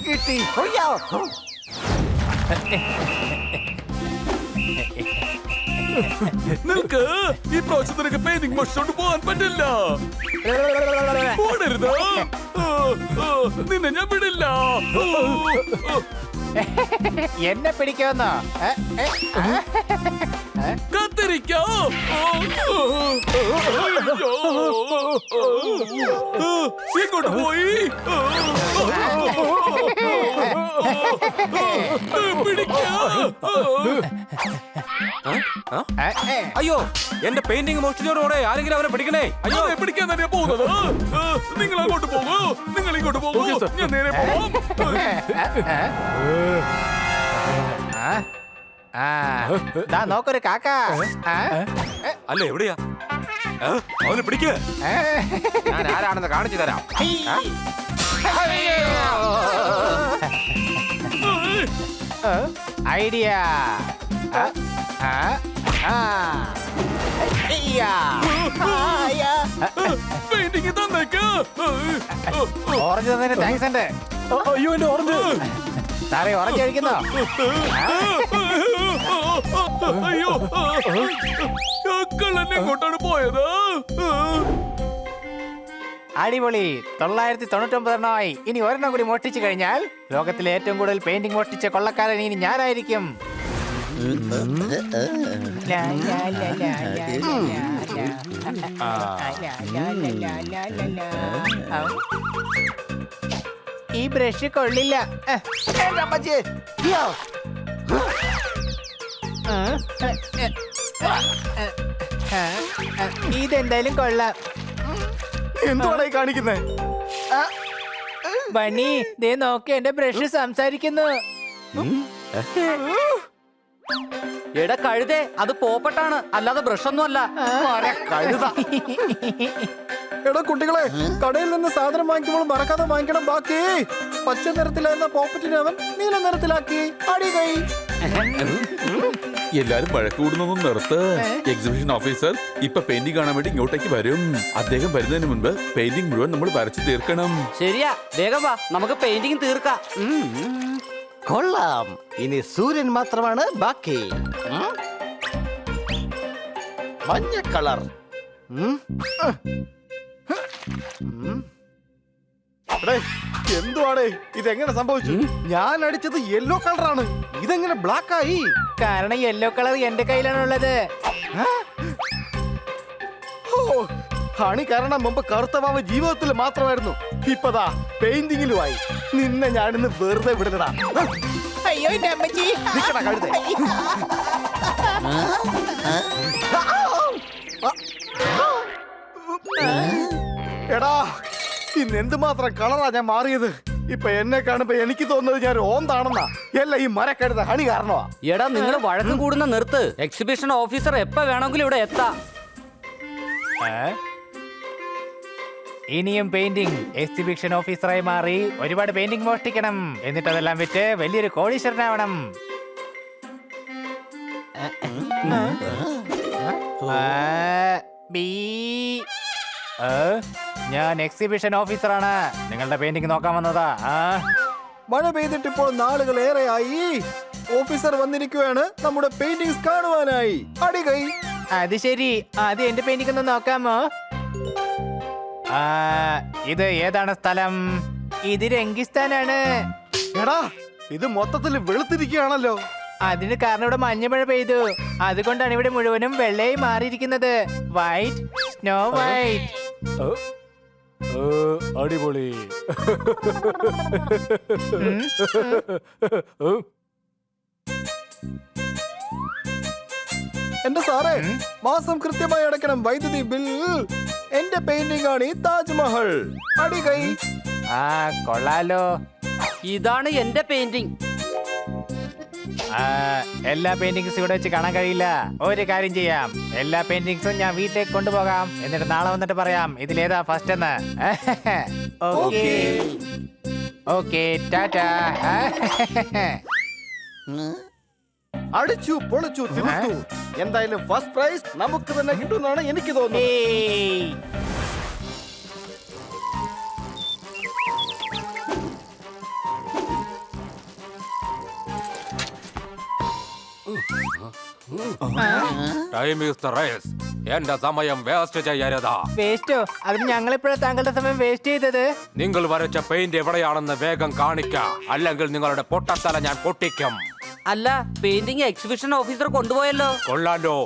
കിട്ടി. നിനക്ക് ഈ പ്രാവശ്യം നിനക്ക് പെയിന്റിംഗ് മോഷിച്ചോണ്ട് പോകാൻ പറ്റില്ല. ഓടരുത്. നിന്നെ ഞാൻ വിടില്ല. എന്നെ പിടിക്കാന്നോ? കത്തിരിക്ക. എങ്ങോട്ട് പോയി? അയ്യോ, എന്റെ പെയിന്റിംഗ് മോഷ്ടിച്ചോടെ ആരെങ്കിലും അവരെ പിടിക്കണേ. അയ്യോ, പിടിക്കാൻ തന്നെയാ പോകുന്നത്. നിങ്ങൾ അങ്ങോട്ട് പോകൂ, നിങ്ങൾ ഇങ്ങോട്ട് പോകൂ. ഞാൻ നേരെ പോവാം. നോക്കൊരു കാക്ക. അല്ല, എവിടെയാ? അവനെ പിടിക്ക. ഞാൻ ആരാണെന്ന് കാണിച്ചു തരാം. ഐഡിയ. പെയിന്റിംഗ് തന്നേക്ക്. ഓറഞ്ച് തന്നതിന് താങ്ക്സ് ഉണ്ട്. അയ്യോ, എന്റെ ഓറഞ്ച്. സാറേ, ഓറഞ്ച് കഴിക്കുന്നോ? അയ്യോ, കള്ളൻ എങ്ങോട്ടാണ് പോയത്? അടിപൊളി. 999 എണ്ണമായി. ഇനി ഒരെണ്ണം കൂടി മോഷ്ടിച്ചു കഴിഞ്ഞാൽ ലോകത്തിലെ ഏറ്റവും കൂടുതൽ പെയിന്റിംഗ് മോഷ്ടിച്ച കൊള്ളക്കാരൻ ഇനി ഞാനായിരിക്കും. ഈ ബ്രഷ് കൊള്ളില്ല. ഇതെന്തായാലും കൊള്ളാം. എന്തുവാണ് ഈ കാണിക്കുന്നേ? ബണ്ണി, ദേ നോക്ക്, എന്റെ ബ്രഷ് സംസാരിക്കുന്നു. എടാ കഴുതേ, അത് പോപ്പട്ടാണ്, അല്ലാതെ ബ്രഷൊന്നും അല്ല. കഴുത. എടാ കുട്ടികളെ, കടയിൽ നിന്ന് സാധനം വാങ്ങിക്കുമ്പോൾ മറക്കാതെ വാങ്ങിക്കണം. ബാക്കി പച്ച നിറത്തിലായിരുന്ന പോപ്പറ്റിനെ അവൻ നീല നിറത്തിലാക്കി. അടി കൈ. എല്ലാരും വഴക്കൂടുന്നൊന്നും നിർത്ത്. എക്സിബിഷൻ ഓഫീസർ ഇപ്പൊ പെയിന്റിംഗ് കാണാൻ വേണ്ടി ഇങ്ങോട്ടേക്ക് വരും. അദ്ദേഹം വരുന്നതിന് മുൻപ് പെയിന്റിംഗ് മുഴുവൻ നമ്മൾ വരച്ചു തീർക്കണം. ശരിയാ, വേഗം വാ, നമുക്ക് പെയിന്റിംഗ് തീർക്കാം. കൊള്ളാം. ഇനി സൂര്യൻ മാത്രമാണ് ബാക്കി. മഞ്ഞ കളർ. എന്തുവാടേ ഇതെങ്ങനെ സംഭവിച്ചു? ഞാൻ അടിച്ചത് യെല്ലോ കളറാണ്, ഇതെങ്ങനെ ബ്ലാക്ക് ആയി? കാരണം യെല്ലോ കളർ എന്റെ കയ്യിലാണുള്ളത്. ഹണി കാരണം മുമ്പ് കറുത്ത പാമ്പ് ജീവിതത്തിൽ മാത്രമായിരുന്നു, ഇപ്പതാ പെയിന്റിങ്ങിലുമായി. നിന്നെ ഞാനിന്ന് വെറുതെ വിടലടാ. അയ്യോ, എന്റെ അമ്മച്ചി. നിക്കടാ കഴുതേ. എടാ, ഇന്ന് എന്തുമാത്രം കളറാ ഞാൻ മാറിയത്. ഇപ്പൊ എന്നെ കാണുമ്പോ എനിക്ക് തോന്നുന്നത് ഞാൻ ഓന്താണെന്നാ. എല്ലാം ഈ മരക്കഴുത ഹണി കാരണമാ. എടാ, നിങ്ങൾ വഴക്ക് കൂടുന്ന നിർത്ത്. എക്സിബിഷൻ ഓഫീസർ എപ്പോ വേണമെങ്കിലും ഇവിടെ എത്താം. ഇനിയും പെയിന്റിംഗ് എക്സിബിഷൻ ഓഫീസറായി മാറി ഒരുപാട് പെയിന്റിംഗ് മോഷ്ടിക്കണം. എന്നിട്ട് അതെല്ലാം വിറ്റ് വലിയൊരു കോടീശ്വരനാവണം. ഞാൻ എക്സിബിഷൻ ഓഫീസറാണ്. നിങ്ങളുടെ പെയിന്റിംഗ് നോക്കാൻ വന്നതാ. മഴ പെയ്തിട്ട് ഇപ്പോൾ നാളുകൾ ഏറെയായി. ഓഫീസർ വന്നിരിക്കുകയാണ് നമ്മുടെ പെയിന്റിംഗ്സ് കാണുവാനായി. അടി കൈ. അത് ശരി, ആദ്യം എന്റെ പെയിന്റിംഗ് ഒന്ന് നോക്കാമോ? ഇത് ഏതാണ് സ്ഥലം? ഇത് രംഗിസ്ഥാനാണ്. എടാ, ഇത് മൊത്തത്തിൽ വെളുത്തിരിക്കുകയാണല്ലോ. അതിന് കാരണം ഇവിടെ മഞ്ഞമഴ പെയ്തു. അതുകൊണ്ടാണ് ഇവിടെ മുഴുവനും വെള്ളയായി മാറിയിരിക്കുന്നത്. White, snow white. അടിപൊളി. എന്റെ സാറേ, മാസം കൃത്യമായി അടയ്ക്കണം വൈദ്യുതി ബിൽ. എന്റെ പെയിന്റിംഗ് ആണ് ഈ താജ്മഹൽ. അടി കൈ. കൊള്ളാലോ. ഇതാണ് എന്റെ പെയിന്റിംഗ്. എല്ലാ പെയിന്റിങ്സും ഇവിടെ വെച്ച് കാണാൻ കഴിയില്ല. ഒരു കാര്യം ചെയ്യാം, എല്ലാ പെയിന്റിങ്സും ഞാൻ വീട്ടിലേക്ക് കൊണ്ടുപോകാം. എന്നിട്ട് നാളെ വന്നിട്ട് പറയാം ഇതിലേതാ ഫസ്റ്റ് എന്ന്. Okay okay, Tata. അടിച്ചു പൊളിച്ചു തീർത്തു. എന്തായാലും ഫസ്റ്റ് പ്രൈസ് നമുക്ക് തന്നെ കിട്ടുമെന്നാണ് എനിക്ക് തോന്നുന്നത്. ഏയ്. Time is the raise. എന്റെ സമയം വേസ്റ്റ് ചെയ്യരുത്. വേസ്റ്റോ? അതിന് ഞങ്ങളിപ്പോഴാ താങ്കളുടെ സമയം വേസ്റ്റ് ചെയ്തത്. നിങ്ങൾ വരച്ച പെയിന്റ് എവിടെയാണെന്ന് വേഗം കാണിക്ക, അല്ലെങ്കിൽ നിങ്ങളുടെ പൊട്ടത്തല ഞാൻ പൊട്ടിക്കും. അല്ല, പെയിന്റിംഗ് എക്സിബിഷൻ ഓഫീസർ കൊണ്ടുപോയല്ലോ. കൊള്ളാലോ,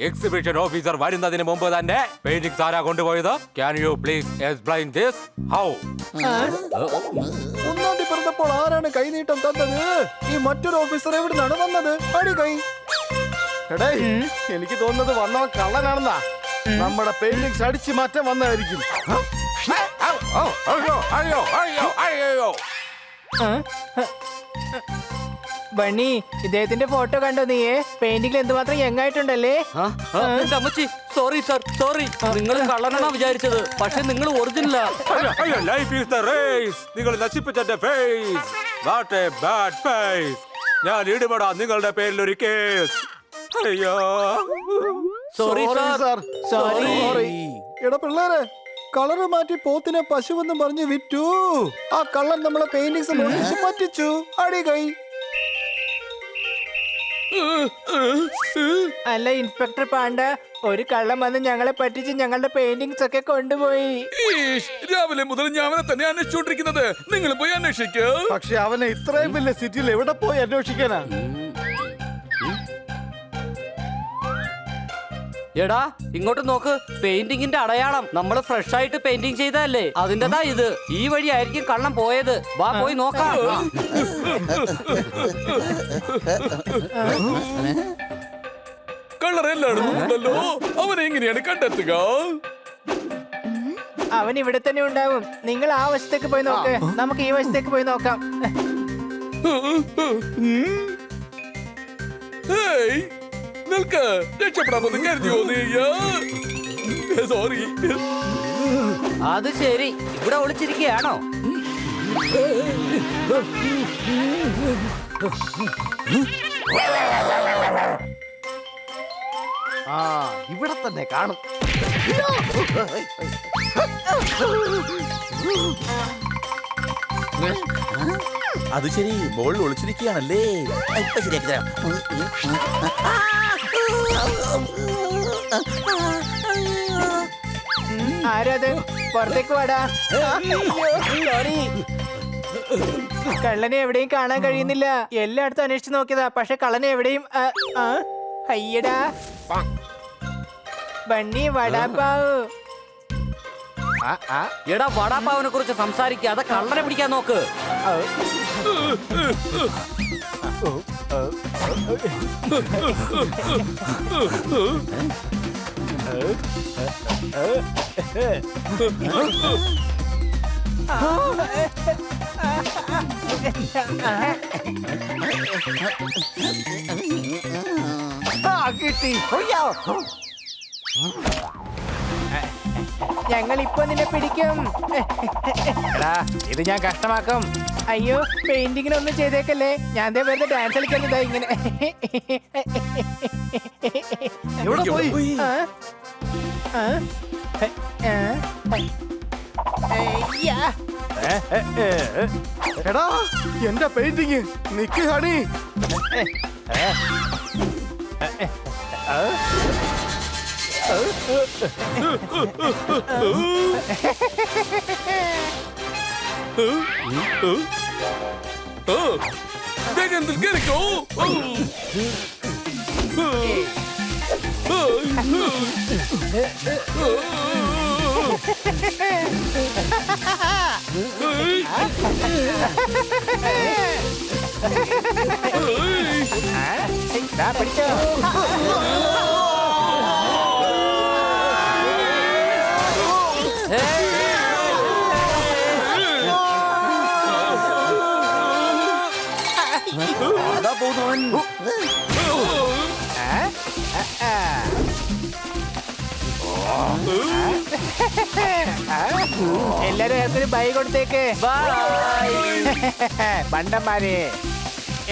എക്സിബിഷൻ ഓഫീസർ വരുന്നതിന് മുമ്പ് തന്നെ പെയിന്റിംഗ് ആരാ കൊണ്ടുപോയത്? Can you please explain this? How? ഒന്നാം തീയതി പിറന്നപ്പോൾ ആരാണ് കൈനീട്ടം തന്നത്? ഈ മറ്റൊരു ഓഫീസർ എവിടുന്നാണ് വന്നത്? അടി കൈ. എടേ, എനിക്ക് തോന്നുന്നത് വന്നവൻ കള്ളനാണെന്നാ. നമ്മുടെ പെയിന്റിങ്സ് അടിച്ചു മാറ്റാൻ വന്നതായിരിക്കും. അയ്യോ അയ്യോ അയ്യോ അയ്യോ. ബണ്ണി, ഇദ്ദേഹത്തിന്റെ ഫോട്ടോ കണ്ടോ നീയെ? പെയിന്റിംഗിൽ എന്തുമാത്രം യങ്ങായിട്ടുണ്ടല്ലേ? എന്റെ അമ്മച്ചി, സോറി സാർ, സോറി. നിങ്ങൾ കള്ളനാണോ വിചാരിച്ചത്? പക്ഷെ നിങ്ങൾ ഒറിജിനലാ. Life is the race. നിങ്ങൾ നശിപ്പിച്ചെന്റെ face. What a bad face. ഞാൻ ഇടുപെടാം നിങ്ങളുടെ പേരിൽ ഒരു കേസ്. അയ്യോ, സോറി സാർ. സോറി. എടാ പിള്ളേരെ, കളറ് മാറ്റി പോത്തിനെ പശുവെന്ന് പറഞ്ഞ് വിറ്റു. ആ കള്ളൻ നമ്മളെ പെയിന്റിങ്സ് പറ്റിച്ചു. അടി കൈ. അല്ല ഇൻസ്പെക്ടർ പാണ്ഡ, ഒരു കള്ളം വന്ന് ഞങ്ങളെ പറ്റിച്ച് ഞങ്ങളുടെ പെയിന്റിങ്സ് ഒക്കെ കൊണ്ടുപോയി. രാവിലെ മുതൽ ഞാൻ അവനെ തന്നെ അന്വേഷിച്ചോണ്ടിരിക്കുന്നത്. നിങ്ങൾ പോയി അന്വേഷിക്കൂ. പക്ഷെ അവനെ ഇത്രയും വലിയ സിറ്റിയിൽ എവിടെ പോയി അന്വേഷിക്കാനാ? എടാ, ഇങ്ങോട്ട് നോക്ക്. പെയിന്റിങ്ങിന്റെ അടയാളം. നമ്മൾ ഫ്രഷ് ആയിട്ട് പെയിന്റിങ് ചെയ്തതല്ലേ, അതിന്റെതാ ഇത്. ഈ വഴി ആയിരിക്കും കള്ളം പോയത്. വാ, പോയി നോക്കാം. കളർ എല്ലായിടത്തും ഉണ്ടല്ലോ. അവനെ എങ്ങനെയാണ് കണ്ടെത്തുക? അവൻ ഇവിടെ തന്നെ ഉണ്ടാവും. നിങ്ങൾ ആ വശത്തേക്ക് പോയി നോക്ക്, നമുക്ക് ഈ വശത്തേക്ക് പോയി നോക്കാം. ഹേയ്, നിൽക്ക്. രക്ഷപ്പെടാമെന്ന് കരുതിയോ നീ? സോറി. അത് ശരി, ഇവിടെ ഒളിച്ചിരിക്കുകയാണോ? ആ, ഇവിടെ തന്നെ കാണും. അത് ശരി, ബോൾ ഒളിച്ചിരിക്കുകയാണല്ലേ. ഇപ്പൊ ശരിയാക്കി തരാം. ആരത്? പുറത്തേക്ക് വാടാ. സോറി. കള്ളനെ എവിടെയും കാണാൻ കഴിയുന്നില്ല. എല്ലായിടത്തും അന്വേഷിച്ച് നോക്കിയതാ, പക്ഷെ കള്ളനെ എവിടെയും. അയ്യടാ ബണ്ണി, വടാപ്പാവ്. എടാ, വടാപ്പാവിനെ കുറിച്ച് സംസാരിക്കാതെ കള്ളനെ പിടിക്കാൻ നോക്ക്. കിട്ടി. ഞങ്ങൾ ഇപ്പൊ നിന്നെ പിടിക്കും. എടാ, ഇത് ഞാൻ കഷ്ടമാക്കും. അയ്യോ, പെയിന്റിങ്ങിനൊന്നും ചെയ്തേക്കല്ലേ. ഞാൻ ദേ വെറുതെ ഡാൻസ് കളിക്കുന്നതാ ഇങ്ങനെ. എവിടെ പോയി? ആ? ആ? ആ? അയ്യാ. എടാ, എന്റെ പെയിന്റിങ് നിക്ക് ഹണി. വേഗത്തിൽ കേറിക്കോ. പിടിച്ചോ. അതാ പോകുന്നവൻ. എല്ലാരും അയാൾക്കൊരു ബൈ കൊടുത്തേക്ക്. പണ്ടന്മാരെ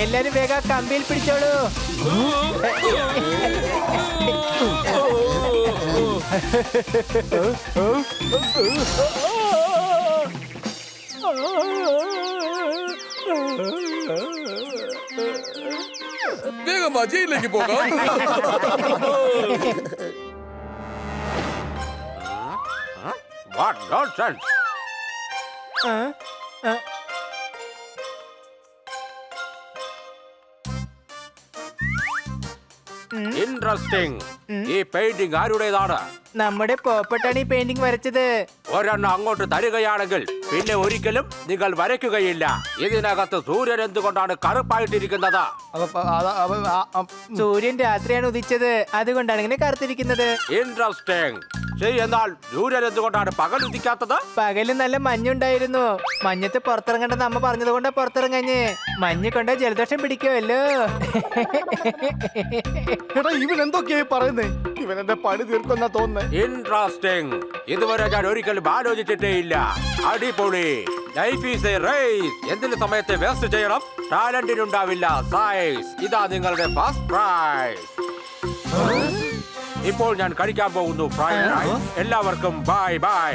എല്ലാരും വേഗം കമ്പിയിൽ പിടിച്ചോളൂ. വേഗം വാ, ജയിലിലേക്ക് പോകാം. What nonsense! Interesting. ഈ പെയിന്റിംഗ് ആരുടേതാണ്? നമ്മുടെ പോപ്പട്ടാണ് ഈ പെയിന്റിംഗ് വരച്ചത്. ഒരെണ്ണം അങ്ങോട്ട് തരികയാണെങ്കിൽ പിന്നെ ഒരിക്കലും നിങ്ങൾ വരയ്ക്കുകയില്ല. ഇതിനകത്ത് സൂര്യൻ എന്തുകൊണ്ടാണ് കറുപ്പായിട്ടിരിക്കുന്നത്? സൂര്യൻ രാത്രിയാണ് ഉദിച്ചത്, അതുകൊണ്ടാണ് ഇങ്ങനെ കറുത്തിരിക്കുന്നത്. ഇൻട്രസ്റ്റിംഗ്. ശരി, എന്നാൽ സൂര്യൻ എന്തുകൊണ്ടാണ് പകൽ ഉദിക്കാത്തത്? പകല് നല്ല മഞ്ഞുണ്ടായിരുന്നു. മഞ്ഞത്ത് പുറത്തിറങ്ങണ്ടെന്ന് അമ്മ പറഞ്ഞത് കൊണ്ട് പുറത്തിറങ്ങഞ്ഞ്. മഞ്ഞ് കൊണ്ട് ജലദോഷം പിടിക്കുമല്ലോ. എടാ ഇവൻ എന്തൊക്കെയായി പറയുന്നേ? ഇവൻ എന്റെ പണി തീർക്കുന്ന തോന്നുന്നേ. ഇൻട്രസ്റ്റിംഗ്. ഇതുവരെ ഞാൻ ഒരിക്കലും ആലോചിച്ചിട്ടേ ഇല്ല. അടിപൊളി. Life is a race. എന്തിന് സമയത്തെ വേസ്റ്റ് ചെയ്യണം? ടാലന്റിനുണ്ടാവില്ല സൈസ്. ഇതാ നിങ്ങളുടെ ഫസ്റ്റ് പ്രൈസ്. ഇപ്പോൾ ഞാൻ കഴിക്കാൻ പോകുന്നു ഫ്രൈഡ് റൈസ്. എല്ലാവർക്കും ബൈ ബൈ.